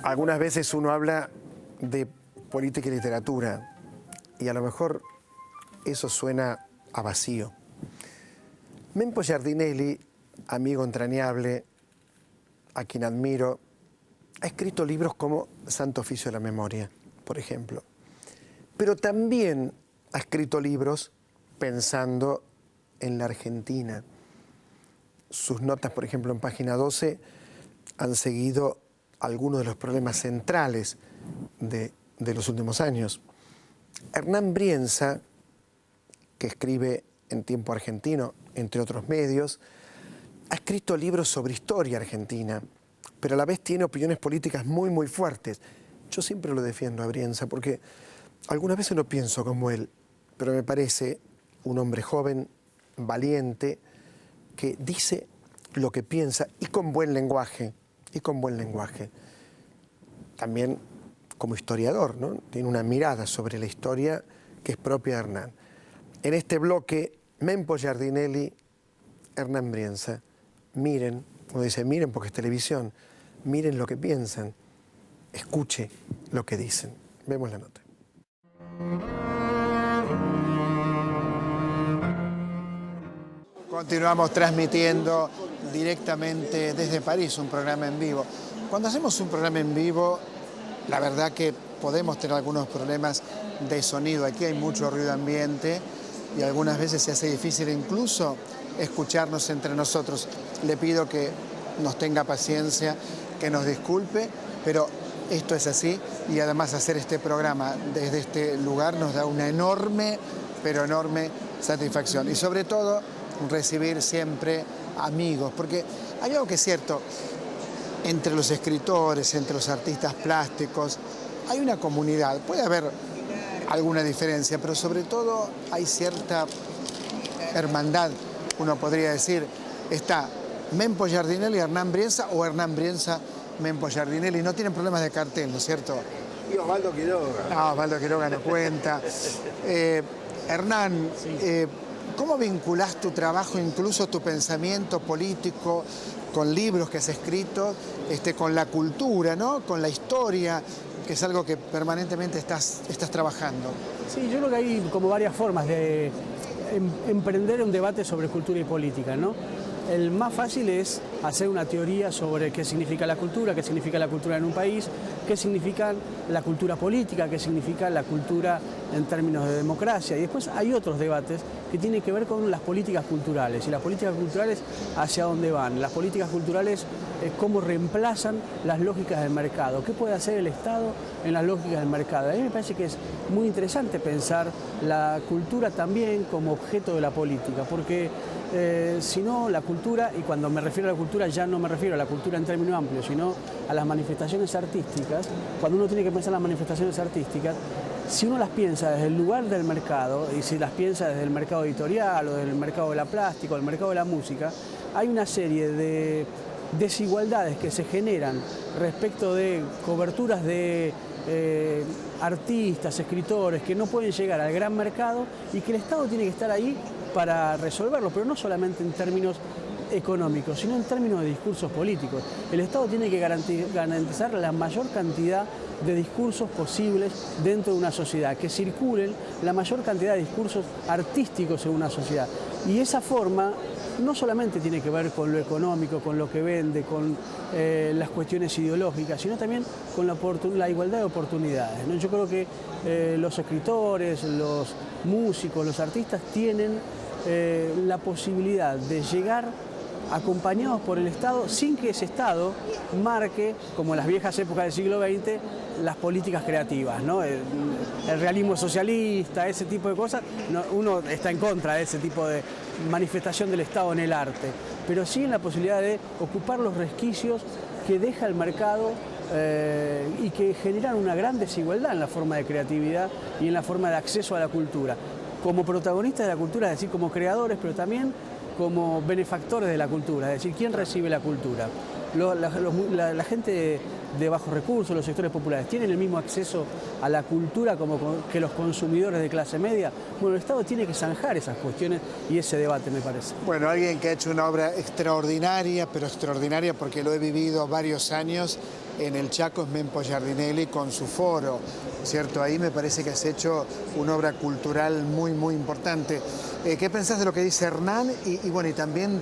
Algunas veces uno habla de política y literatura y a lo mejor eso suena a vacío. Mempo Giardinelli, amigo entrañable, a quien admiro, ha escrito libros como Santo Oficio de la Memoria, por ejemplo. Pero también ha escrito libros pensando en la Argentina. Sus notas, por ejemplo, en página 12, han seguido algunos de los problemas centrales de los últimos años. Hernán Brienza, que escribe en Tiempo Argentino, entre otros medios, ha escrito libros sobre historia argentina, pero a la vez tiene opiniones políticas muy fuertes. Yo siempre lo defiendo a Brienza porque algunas veces no pienso como él, pero me parece un hombre joven, valiente, que dice lo que piensa y con buen lenguaje. También como historiador, ¿no? Tiene una mirada sobre la historia que es propia de Hernán. En este bloque, Mempo Giardinelli, Hernán Brienza. Miren, uno dice miren porque es televisión, miren lo que piensan, escuche lo que dicen. Vemos la nota. Continuamos transmitiendo directamente desde París un programa en vivo. Cuando hacemos un programa en vivo, la verdad que podemos tener algunos problemas de sonido. Aquí hay mucho ruido ambiente y algunas veces se hace difícil incluso escucharnos entre nosotros. Le pido que nos tenga paciencia, que nos disculpe, pero esto es así y además hacer este programa desde este lugar nos da una enorme, pero enorme satisfacción. Y sobre todo, recibir siempre amigos, porque hay algo que es cierto, entre los escritores, entre los artistas plásticos, hay una comunidad, puede haber alguna diferencia, pero sobre todo hay cierta hermandad, uno podría decir. Está Mempo Giardinelli, Hernán Brienza, o Hernán Brienza, Mempo Giardinelli. No tienen problemas de cartel, ¿no es cierto? Y Osvaldo Quiroga. No, Osvaldo Quiroga no cuenta. Hernán, ¿cómo vinculás tu trabajo, incluso tu pensamiento político, con libros que has escrito, con la cultura, ¿no? Con la historia, que es algo que permanentemente estás trabajando? Sí, yo creo que hay como varias formas de emprender un debate sobre cultura y política, ¿no? El más fácil es hacer una teoría sobre qué significa la cultura en un país, qué significa la cultura política, qué significa la cultura en términos de democracia. Y después hay otros debates que tienen que ver con las políticas culturales. Y las políticas culturales, ¿hacia dónde van? Las políticas culturales, ¿cómo reemplazan las lógicas del mercado? ¿Qué puede hacer el Estado en las lógicas del mercado? A mí me parece que es muy interesante pensar la cultura también como objeto de la política, porque si no, la cultura, y cuando me refiero a la cultura ya no me refiero a la cultura en términos amplios, sino a las manifestaciones artísticas. Cuando uno tiene que pensar en las manifestaciones artísticas, si uno las piensa desde el lugar del mercado, y si las piensa desde el mercado editorial, o del mercado de la plástica, o del mercado de la música, hay una serie de desigualdades que se generan respecto de coberturas de artistas, escritores, que no pueden llegar al gran mercado y que el Estado tiene que estar ahí para resolverlo, pero no solamente en términos económicos, sino en términos de discursos políticos. El Estado tiene que garantizar la mayor cantidad de discursos posibles dentro de una sociedad, que circulen la mayor cantidad de discursos artísticos en una sociedad. Y esa forma no solamente tiene que ver con lo económico, con lo que vende, con las cuestiones ideológicas, sino también con la igualdad de oportunidades, ¿no? Yo creo que los escritores, los músicos, los artistas tienen la posibilidad de llegar acompañados por el Estado sin que ese Estado marque, como en las viejas épocas del siglo XX, las políticas creativas, ¿no? El realismo socialista, ese tipo de cosas, uno está en contra de ese tipo de manifestación del Estado en el arte, pero sí en la posibilidad de ocupar los resquicios que deja el mercado y que generan una gran desigualdad en la forma de creatividad y en la forma de acceso a la cultura. Como protagonistas de la cultura, es decir, como creadores, pero también como benefactores de la cultura, es decir, ¿quién recibe la cultura? la gente de bajos recursos, los sectores populares, ¿tienen el mismo acceso a la cultura que los consumidores de clase media? Bueno, el Estado tiene que zanjar esas cuestiones y ese debate, me parece. Bueno, alguien que ha hecho una obra extraordinaria, pero extraordinaria porque lo he vivido varios años en el Chaco, es Mempo Giardinelli con su foro, ¿cierto? Ahí me parece que has hecho una obra cultural muy, muy importante. ¿Qué pensás de lo que dice Hernán? Y bueno, y también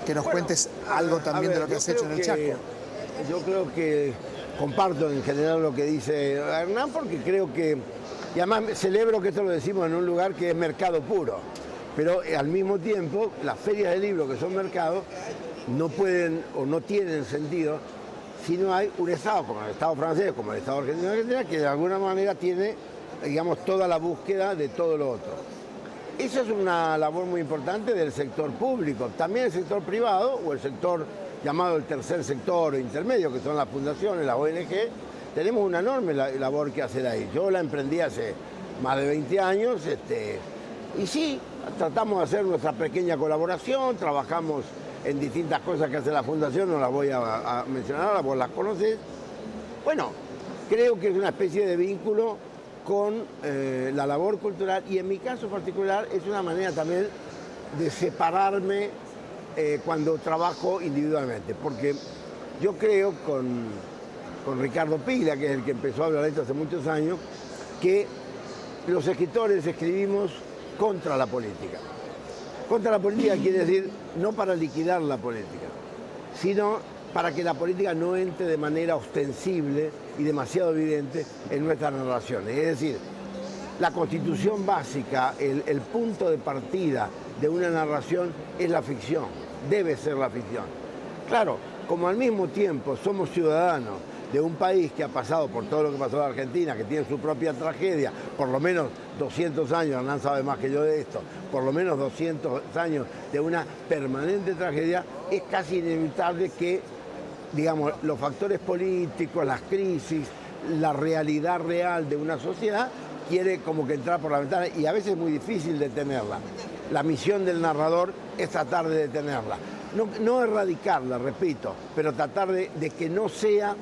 que nos cuentes algo también de lo que has hecho en el Chaco. Yo creo que comparto en general lo que dice Hernán, porque creo que, y además celebro que esto lo decimos en un lugar que es mercado puro, pero al mismo tiempo las ferias de libros que son mercados no pueden o no tienen sentido si no hay un Estado como el Estado francés, como el Estado argentino, que de alguna manera tiene, digamos, toda la búsqueda de todo lo otro. Esa es una labor muy importante del sector público, también el sector privado o el sector llamado el tercer sector o intermedio, que son las fundaciones, las ONG, tenemos una enorme labor que hacer ahí. Yo la emprendí hace más de 20 años y sí, tratamos de hacer nuestra pequeña colaboración, trabajamos en distintas cosas que hace la fundación, no las voy a mencionar ahora, vos las conocés. Bueno, creo que es una especie de vínculo con la labor cultural y en mi caso particular es una manera también de separarme cuando trabajo individualmente, porque yo creo con Ricardo Pila, que es el que empezó a hablar de esto hace muchos años, que los escritores escribimos contra la política. Contra la política quiere decir no para liquidar la política, sino para que la política no entre de manera ostensible y demasiado evidente en nuestras narraciones. Es decir, la constitución básica, el punto de partida de una narración es la ficción, debe ser la ficción. Claro, como al mismo tiempo somos ciudadanos de un país que ha pasado por todo lo que pasó en Argentina, que tiene su propia tragedia, por lo menos 200 años, Hernán sabe más que yo de esto, por lo menos 200 años de una permanente tragedia, es casi inevitable que, digamos, los factores políticos, las crisis, la realidad real de una sociedad quiere como que entrar por la ventana y a veces es muy difícil detenerla. La misión del narrador es tratar de detenerla. No erradicarla, repito, pero tratar de que no sea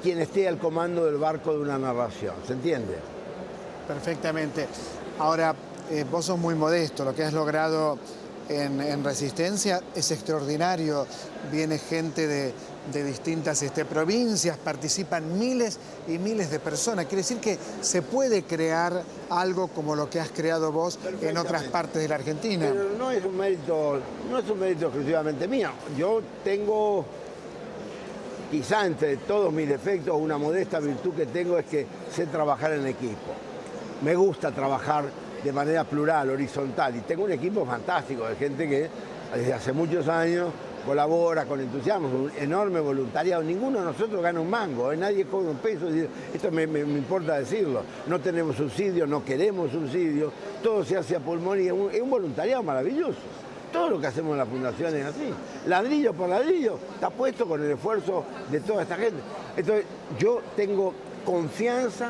quien esté al comando del barco de una narración. ¿Se entiende? Perfectamente. Ahora, vos sos muy modesto, lo que has logrado en Resistencia es extraordinario. Viene gente de distintas provincias, participan miles y miles de personas. Quiere decir que se puede crear algo como lo que has creado vos en otras partes de la Argentina. Pero no es un mérito exclusivamente mío. Yo tengo, quizá entre todos mis defectos, una modesta virtud que tengo es que sé trabajar en equipo. Me gusta trabajar de manera plural, horizontal, y tengo un equipo fantástico de gente que desde hace muchos años colabora con entusiasmo, un enorme voluntariado. Ninguno de nosotros gana un mango, nadie cobra un peso. Esto me importa decirlo. No tenemos subsidio, no queremos subsidio, todo se hace a pulmón y es un voluntariado maravilloso. Todo lo que hacemos en la Fundación es así. Ladrillo por ladrillo está puesto con el esfuerzo de toda esta gente. Entonces, yo tengo confianza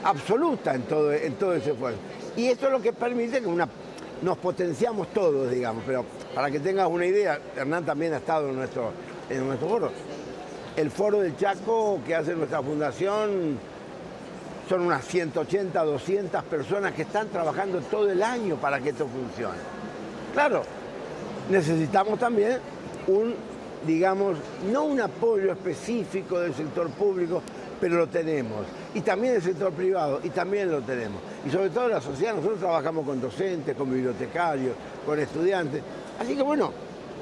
absoluta en todo ese esfuerzo. Y esto es lo que permite que nos potenciamos todos, digamos. Pero para que tengas una idea, Hernán también ha estado en nuestro foro. El foro del Chaco que hace nuestra fundación son unas 180, 200 personas que están trabajando todo el año para que esto funcione. Claro, necesitamos también digamos, no un apoyo específico del sector público, pero lo tenemos. Y también el sector privado, y también lo tenemos. Y sobre todo la sociedad, nosotros trabajamos con docentes, con bibliotecarios, con estudiantes. Así que bueno,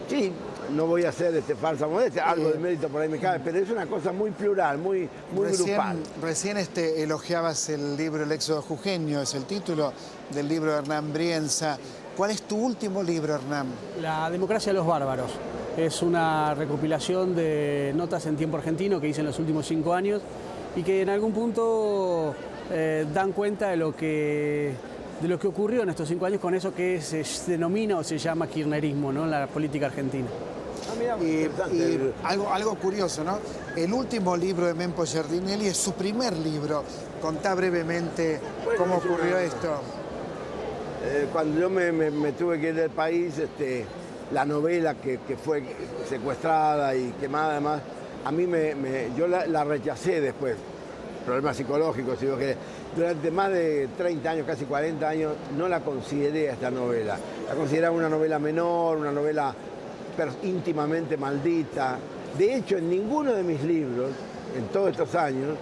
sí, no voy a hacer falsa modestia, algo de mérito por ahí me cabe, pero es una cosa muy plural, muy grupal. Recién elogiabas el libro El Éxodo Jujeño, es el título del libro de Hernán Brienza. ¿Cuál es tu último libro, Hernán? La democracia de los bárbaros. Es una recopilación de notas en tiempo argentino que hice en los últimos 5 años y que en algún punto dan cuenta de lo que ocurrió en estos 5 años con eso que se denomina o se llama kirchnerismo, ¿no?, en la política argentina. Y algo curioso, ¿no? El último libro de Mempo Giardinelli es su primer libro. Contá brevemente cómo ocurrió esto. Cuando yo me tuve que ir del país, la novela que fue secuestrada y quemada además, a mí yo la rechacé después, problemas psicológicos, digo que durante más de 30 años, casi 40 años, no la consideré a esta novela. La consideraba una novela menor, una novela íntimamente maldita. De hecho, en ninguno de mis libros, en todos estos años,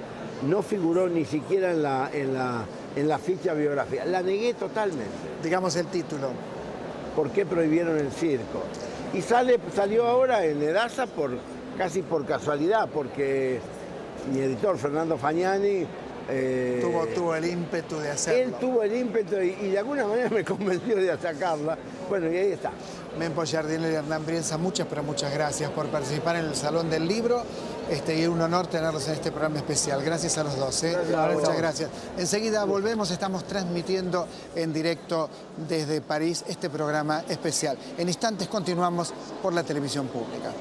no figuró ni siquiera en la ficha biográfica. La negué totalmente. Digamos el título. ¿Por qué prohibieron el circo? Y salió ahora en Edasa casi por casualidad, porque mi editor, Fernando Fagnani, tuvo el ímpetu de hacerlo. Él tuvo el ímpetu y de alguna manera me convenció de sacarla. Bueno, y ahí está. Mempo Giardinelli y Hernán Brienza, muchas gracias por participar en el Salón del Libro. Y un honor tenerlos en este programa especial. Gracias a los dos. Muchas gracias. Enseguida volvemos, estamos transmitiendo en directo desde París este programa especial. En instantes continuamos por la televisión pública.